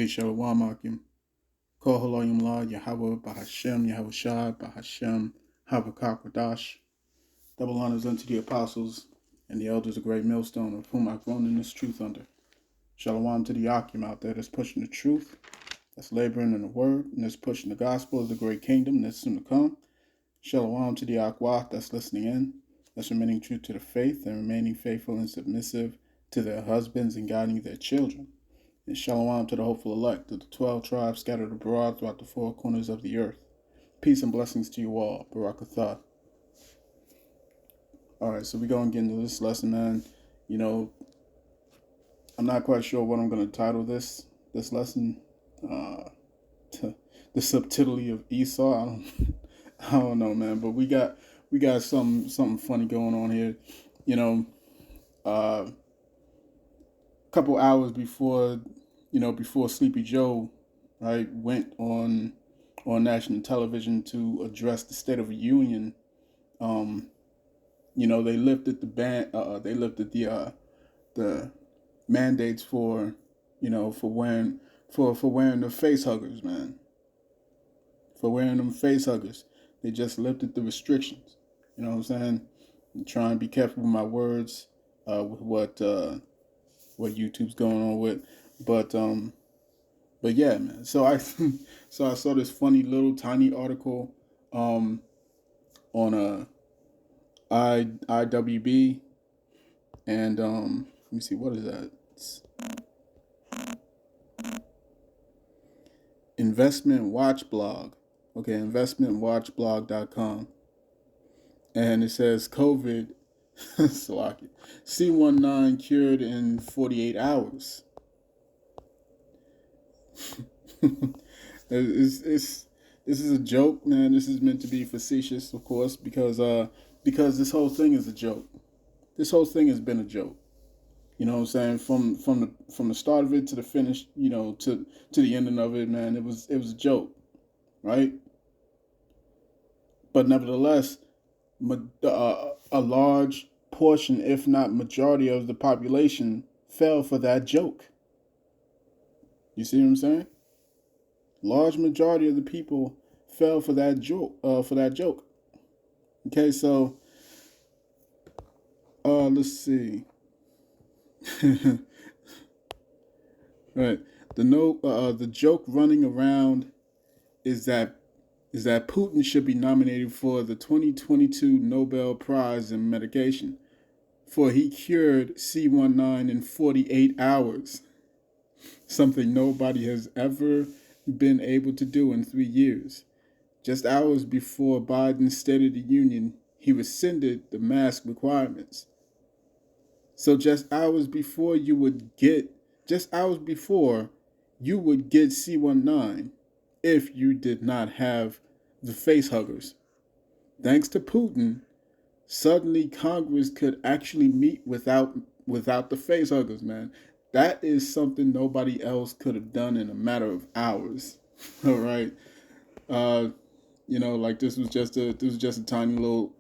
Shalom Kohaloyim La Yahawah Bahashem Yahawashi Bahashem Double honors unto the apostles and the elders of great millstone, of whom I've grown in this truth under. Shalom to the Akim out there that's pushing the truth, that's laboring in the word, and that's pushing the gospel of the great kingdom that's soon to come. Shalom to the Akwah that's listening in, that's remaining true to the faith and remaining faithful and submissive to their husbands and guiding their children. And shalom to the hopeful elect of the 12 tribes scattered abroad throughout the four corners of the earth. Peace and blessings to you all. Barakatah. All right, so we're going to get into this lesson, man. You know, I'm not quite sure what I'm going to title this lesson. The subtlety of Esau. I don't know, man. But we got something funny going on here. You know, a couple hours before Sleepy Joe, right, went on national television to address the State of the Union. They lifted the mandates for wearing the face huggers, man. For wearing them face huggers. They just lifted the restrictions. You know what I'm saying? I'm trying to be careful with my words, with what YouTube's going on with. But yeah, man. So I saw this funny little tiny article on IWB, and let me see, what is that? It's Investment Watch Blog. Okay, investmentwatchblog.com. And it says COVID C19 cured in 48 hours. This is a joke, man. This is meant to be facetious, of course, because this whole thing is a joke. This whole thing has been a joke. You know what I'm saying? From the start of it to the finish, to the ending of it, man, it was a joke, right? But nevertheless, a large portion, if not majority of the population, fell for that joke. You see what I'm saying? Large majority of the people fell for that joke. Okay, so let's see. Right. The joke running around is that Putin should be nominated for the 2022 Nobel Prize in Medication, for he cured C19 in 48 hours, something nobody has ever been able to do in 3 years. Just hours before Biden's State of the Union, he rescinded the mask requirements. So just hours before you would get C19 if you did not have the face huggers. Thanks to Putin, suddenly Congress could actually meet without the face huggers, man. That is something nobody else could have done in a matter of hours. All right. Like this was just a tiny little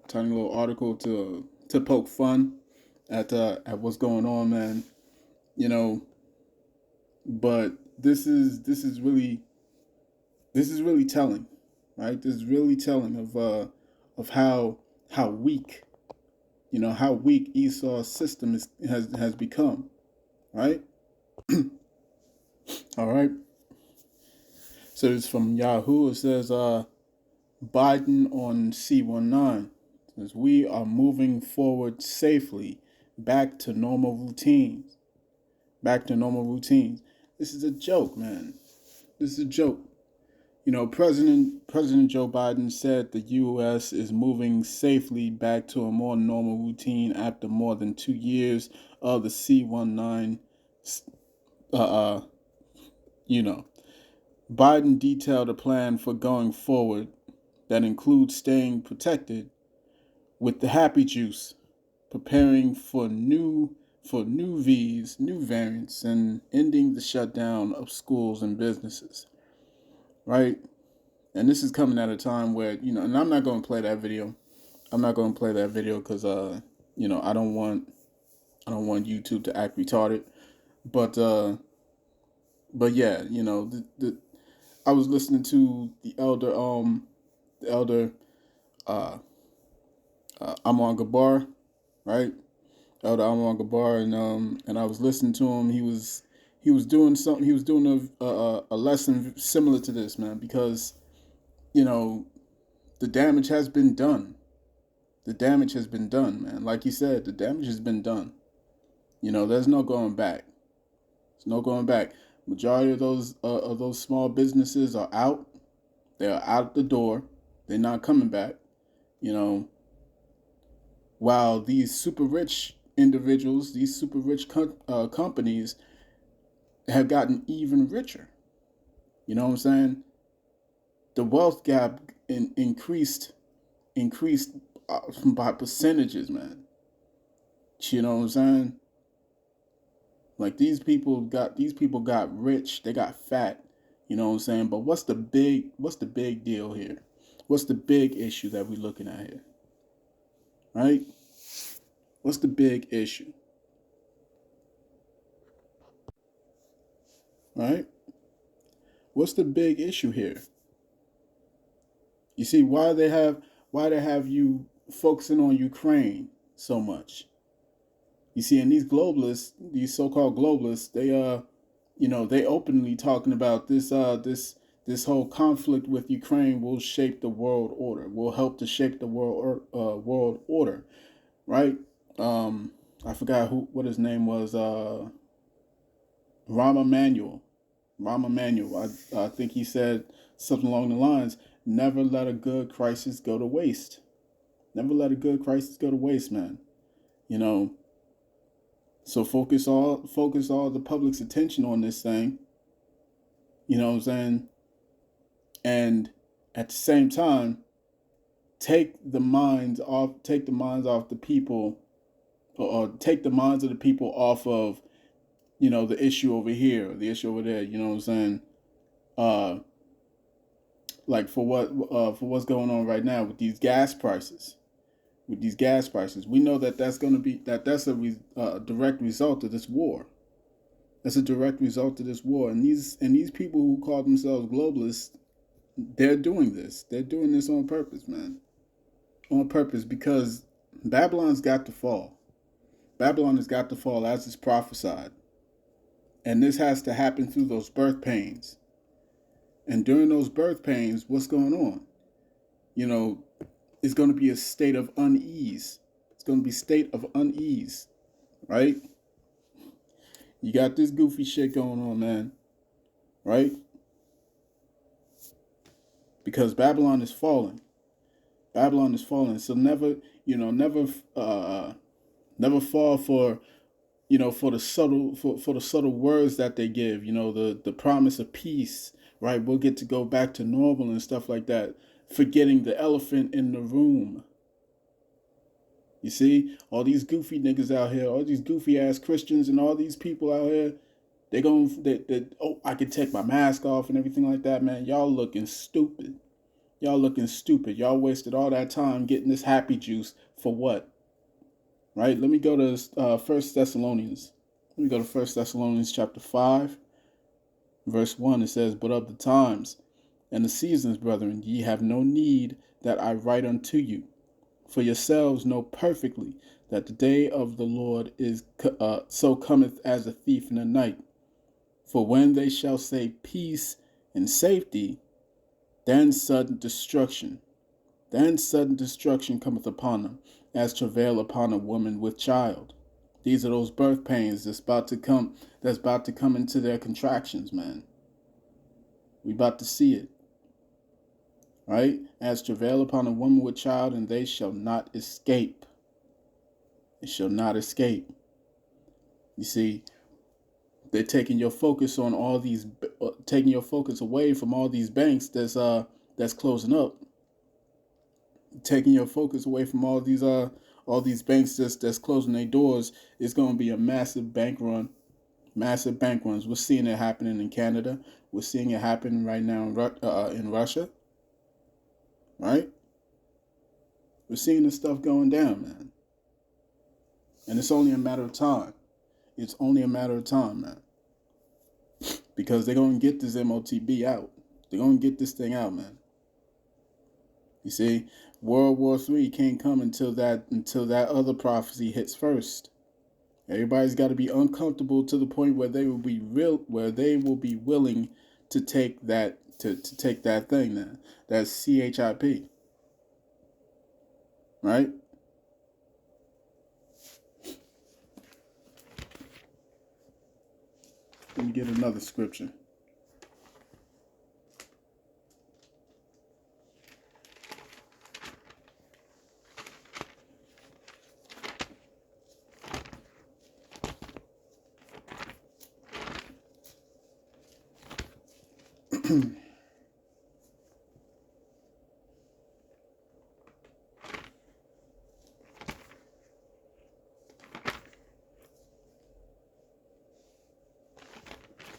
article to poke fun at what's going on, man. But this is really telling, right? This is really telling of how weak, how weak Esau's system has become, right? All right. So it's from Yahoo. It says Biden on C19. It says we are moving forward safely back to normal routines. This is a joke, man. This is a joke. President Joe Biden said the U.S. is moving safely back to a more normal routine after more than 2 years of the C19. Biden detailed a plan for going forward that includes staying protected with the happy juice, preparing for new V's, new variants, and ending the shutdown of schools and businesses. Right? And this is coming at a time where, and I'm not going to play that video. Because, I don't want YouTube to act retarded. But but yeah, I was listening to the elder uh, Amon Gabar, right? Elder Amon Gabar, and I was listening to him. He was doing something. He was doing a lesson similar to this, man, because you know the damage has been done. The damage has been done, man. Like you said, the damage has been done. There's no going back. There's no going back. Majority of those small businesses are out. They are out the door. They're not coming back. You know, while these super rich individuals, these super rich companies have gotten even richer. You know what I'm saying? The wealth gap increased by percentages, man. You know what I'm saying? Like these people got rich, they got fat, you know what I'm saying? But what's the big deal here? What's the big issue that we're looking at here? Right? What's the big issue? Right? What's the big issue here? You see why they have you focusing on Ukraine so much? You see, and these globalists, these so-called globalists, they openly talking about this whole conflict with Ukraine will shape the world order, will help to shape the world order, right? I forgot what his name was. Rahm Emanuel. Rahm Emanuel. I think he said something along the lines: "Never let a good crisis go to waste. Never let a good crisis go to waste, man." You know. So focus all the public's attention on this thing. You know what I'm saying? And at the same time, take the minds off the people, or take the minds of the people off of the issue over here, the issue over there. You know what I'm saying? Uh, like for what's going on right now with these gas prices. We know that that's a direct result of this war. That's a direct result of this war. And these people who call themselves globalists, they're doing this. They're doing this on purpose, man. On purpose, because Babylon's got to fall. Babylon has got to fall as is prophesied. And this has to happen through those birth pains. And during those birth pains, what's going on? It's going to be a state of unease. It's going to be a state of unease, right? You got this goofy shit going on, man, right? Because Babylon is falling. Babylon is falling. So never fall for the subtle words that they give. The promise of peace, right? We'll get to go back to normal and stuff like that. Forgetting the elephant in the room. You see, all these goofy niggas out here, all these goofy ass Christians, and all these people out here, I can take my mask off and everything like that, man. Y'all looking stupid. Y'all wasted all that time getting this happy juice for what? Right? Let me go to 1 Thessalonians. Let me go to 1 Thessalonians chapter 5, verse 1. It says, "But of the times and the seasons, brethren, ye have no need that I write unto you. For yourselves know perfectly that the day of the Lord is so cometh as a thief in the night. For when they shall say peace and safety, then sudden destruction cometh upon them, as travail upon a woman with child." These are those birth pains that's about to come into their contractions, man. We about to see it. Right? "As travail upon a woman with child, and they shall not escape." They shall not escape. You see, they're taking your focus on taking your focus away from all these banks that's closing up. Taking your focus away from all these banks that's closing their doors. It's going to be a massive bank run. Massive bank runs. We're seeing it happening in Canada. We're seeing it happen right now in Russia. Right? We're seeing this stuff going down, man. And it's only a matter of time. It's only a matter of time, man. because they're going to get this MOTB out. They're going to get this thing out, man. You see, World War III can't come until that other prophecy hits first. Everybody's got to be uncomfortable to the point where they will be willing to take that take that thing now. That's CHIP. Right? Let me get another scripture.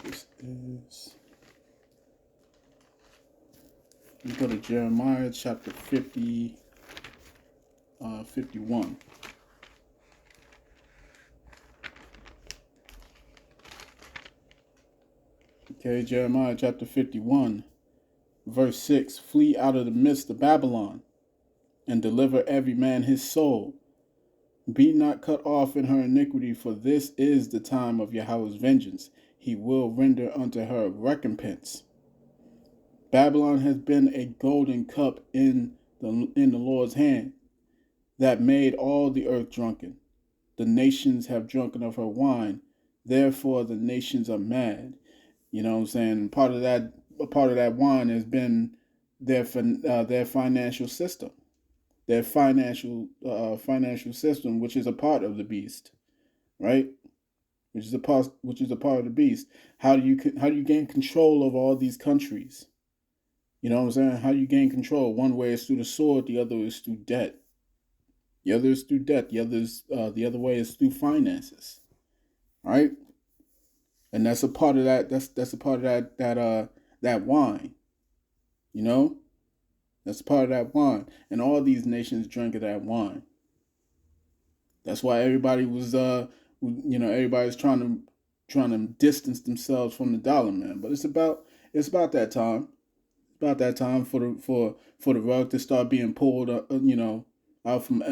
This is, we go to Jeremiah chapter 51. Okay, Jeremiah chapter 51, verse 6. Flee out of the midst of Babylon, and deliver every man his soul. Be not cut off in her iniquity, for this is the time of Yahweh's vengeance. He will render unto her recompense. Babylon has been a golden cup in the Lord's hand, that made all the earth drunken. The nations have drunken of her wine, therefore the nations are mad. You know what I'm saying? Part of that wine has been their financial system, their financial system, which is a part of the beast, right? Which is a part of the beast. How do you gain control of all these countries? You know what I'm saying? How do you gain control? One way is through the sword, the other is through debt. The other is through debt. The other way is through finances, right? And that's a part of that. That's a part of that wine. You know, that's a part of that wine. And all these nations drank of that wine. That's why everybody was everybody's trying to distance themselves from the dollar, man. But it's about that time. It's about that time for the rug to start being pulled, out from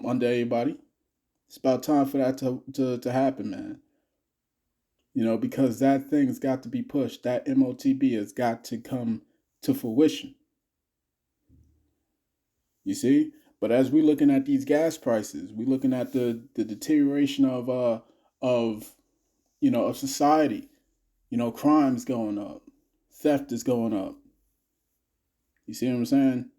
under everybody. It's about time for that to happen, man. You know, because that thing's got to be pushed. That MOTB has got to come to fruition. You see? But as we're looking at these gas prices, we're looking at the deterioration of society. You know, crime's going up. Theft is going up. You see what I'm saying?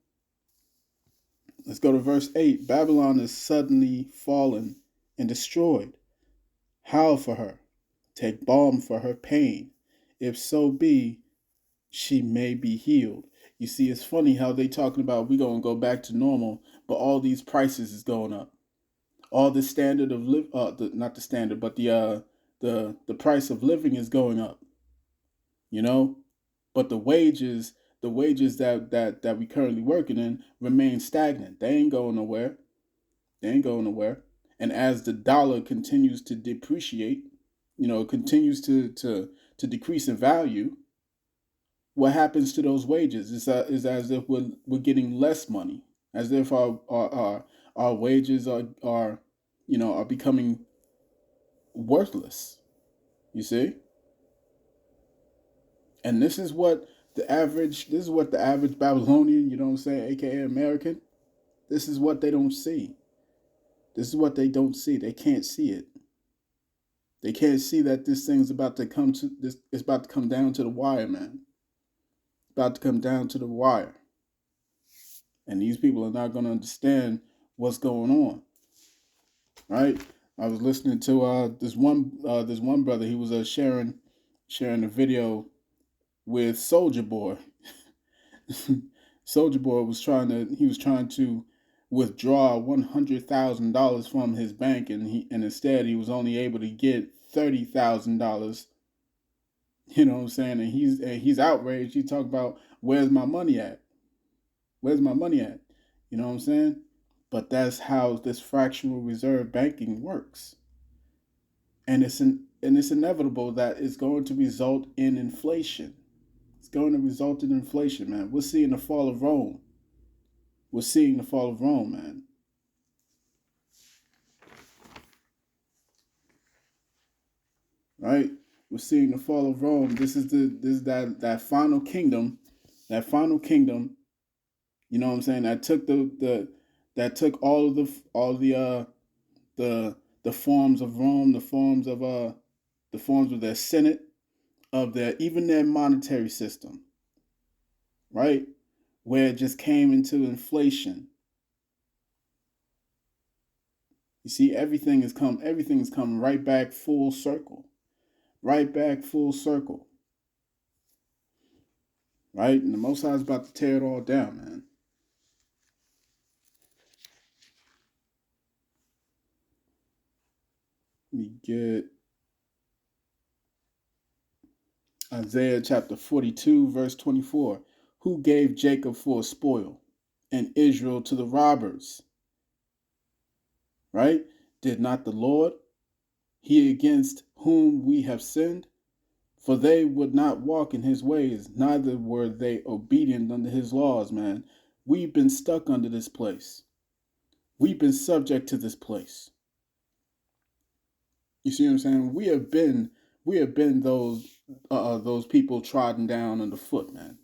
Let's go to verse 8. Babylon is suddenly fallen and destroyed. Howl for her. Take balm for her pain. If so be, she may be healed. You see, it's funny how they talking about we gonna go back to normal, but all these prices is going up. All the standard of not the standard, but the price of living is going up. You know, but the wages that we currently working in remain stagnant. They ain't going nowhere. And as the dollar continues to depreciate, continues to decrease in value, what happens to those wages? Is as if we're getting less money, as if our wages are becoming worthless. You see? And this is what the average Babylonian, you know what I'm saying, aka American, this is what they don't see. This is what they don't see. They can't see it. They can't see that this thing's about to come to this. It's about to come down to the wire, man. It's about to come down to the wire. And these people are not going to understand what's going on, right? I was listening to this one brother. He was sharing a video with Soldier Boy. Soldier Boy was trying to withdraw $100,000 from his bank, and instead he was only able to get $30,000. You know what I'm saying? And he's outraged. He talked about, where's my money at? Where's my money at? You know what I'm saying? But that's how this fractional reserve banking works. And and it's inevitable that it's going to result in inflation. It's going to result in inflation, man. We're seeing the fall of Rome. We're seeing the fall of Rome, man. Right? We're seeing the fall of Rome. This is that final kingdom, that final kingdom. You know what I'm saying? That took that took all of the forms of Rome, the forms of their Senate, of their even their monetary system, right? Where it just came into inflation. You see, everything's come right back full circle. Right back full circle. Right? And the Most High is about to tear it all down, man. Let me get Isaiah chapter 42, verse 24. Who gave Jacob for a spoil and Israel to the robbers? Right? Did not the Lord, he against whom we have sinned? For they would not walk in his ways, neither were they obedient unto his laws, man. We've been stuck under this place. We've been subject to this place. You see what I'm saying? We have been those people trodden down underfoot, man.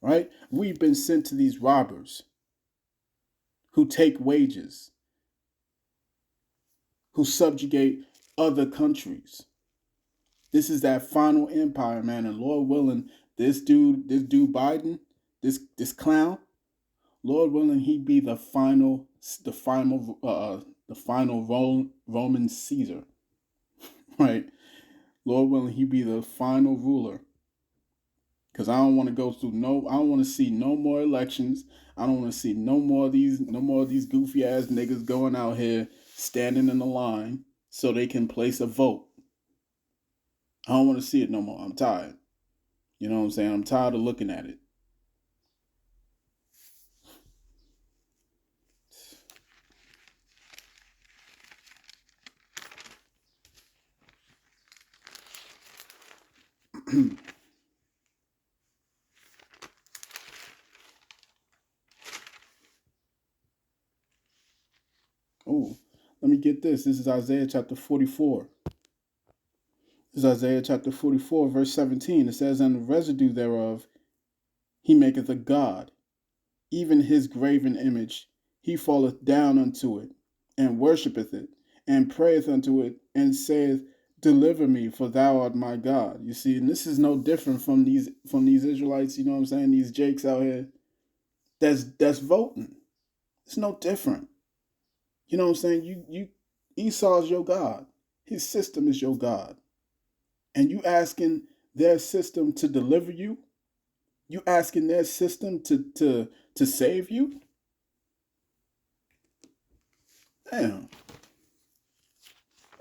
Right? We've been sent to these robbers who take wages, who subjugate other countries. This is that final empire, man. And Lord willing, this dude Biden, this clown, Lord willing, he be the final Roman Caesar, right? Lord willing, he be the final ruler. Because I don't want to go through I don't want to see no more elections. I don't want to see no more of these goofy ass niggas going out here standing in the line so they can place a vote. I don't want to see it no more. I'm tired. You know what I'm saying? I'm tired of looking at it. Oh, let me get this. This is Isaiah chapter 44. This is Isaiah chapter 44, verse 17. It says, and the residue thereof he maketh a god, even his graven image. He falleth down unto it, and worshipeth it, and prayeth unto it, and saith, deliver me, for thou art my God. You see, and this is no different from these Israelites, you know what I'm saying? These jakes out here that's voting. It's no different. You know what I'm saying? You Esau's your God. His system is your God. And you asking their system to deliver you? You asking their system to save you? Damn.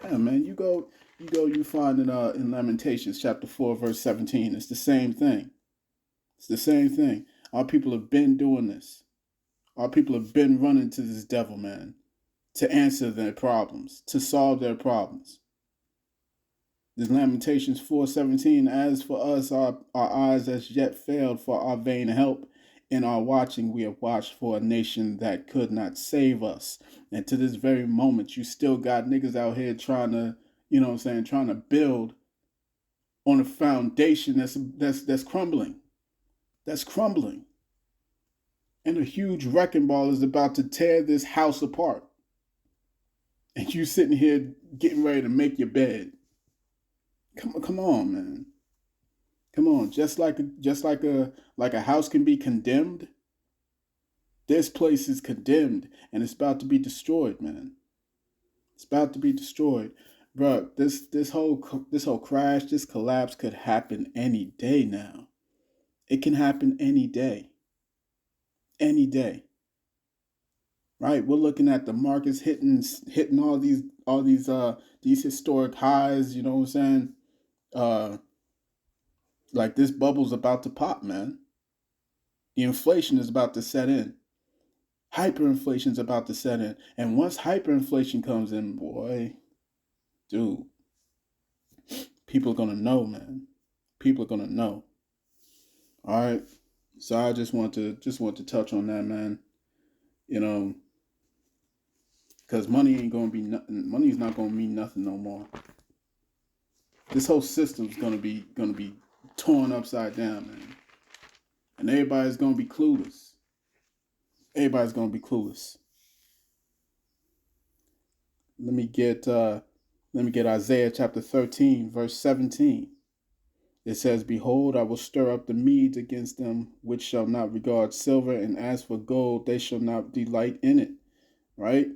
Damn, man. You find in Lamentations chapter 4, verse 17. It's the same thing. It's the same thing. Our people have been doing this. Our people have been running to this devil, man, to answer their problems, to solve their problems. This Lamentations 4:17, as for us, our eyes as yet failed for our vain help. In our watching, we have watched for a nation that could not save us. And to this very moment, you still got niggas out here trying to, you know what I'm saying, trying to build on a foundation that's crumbling. That's crumbling. And a huge wrecking ball is about to tear this house apart. And you sitting here getting ready to make your bed. Come on, man. Come on. Just like a house can be condemned, this place is condemned and it's about to be destroyed, man. It's about to be destroyed. Bro, this whole crash, this collapse could happen any day now. It can happen any day. Any day. Right? We're looking at the markets hitting all these historic highs, you know what I'm saying? Like this bubble's about to pop, man. The inflation is about to set in. Hyperinflation is about to set in. And once hyperinflation comes in, boy, dude, people are gonna know, man. People are gonna know. All right. So I just want to touch on that, man. You know, because money ain't gonna be nothing. Money's not gonna mean nothing no more. This whole system's gonna be torn upside down, man. And everybody's gonna be clueless. Everybody's gonna be clueless. Let me get Isaiah chapter 13, verse 17. It says, "Behold, I will stir up the Medes against them, which shall not regard silver, and as for gold, they shall not delight in it." Right?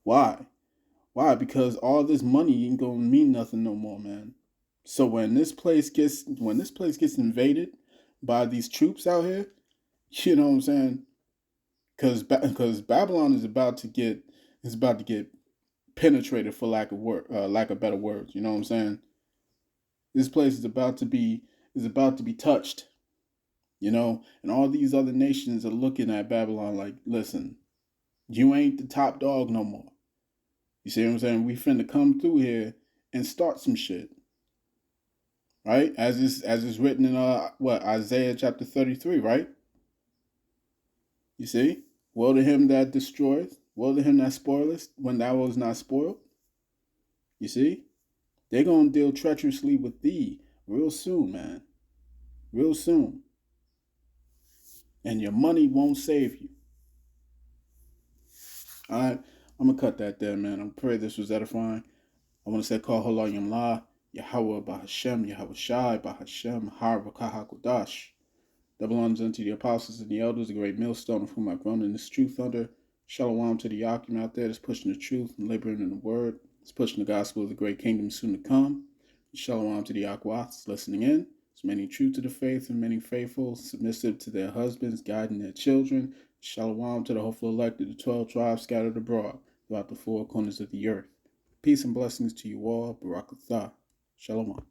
Why? Why? Because all this money ain't gonna mean nothing no more, man. So when this place gets invaded by these troops out here, you know what I'm saying? Because Babylon is about to get penetrated, for lack of better words. You know what I'm saying? This place is about to be touched. You know, and all these other nations are looking at Babylon like, listen, you ain't the top dog no more. You see what I'm saying? We finna come through here and start some shit. Right? As is written in Isaiah chapter 33, right? You see? Woe to him that destroyeth, woe to him that spoileth, when thou was not spoiled. You see? They're gonna deal treacherously with thee real soon, man. Real soon. And your money won't save you. Alright, I'm gonna cut that there, man. I pray this was edifying. I want to say, call Halayim La, Yahawah Bahashem Yahawashi, Bahashem Harvakahakudash. Double honors unto the apostles and the elders, the great millstone of whom I've grown in this truth under. Shalom to the Yakim out there that's pushing the truth and laboring in the word. It's pushing the gospel of the great kingdom soon to come. Shalom to the Yakwats listening in. There's many true to the faith and many faithful, submissive to their husbands, guiding their children. Shalom to the hopeful elect of the 12 tribes scattered abroad throughout the four corners of the earth. Peace and blessings to you all. Barakatah. Shalom.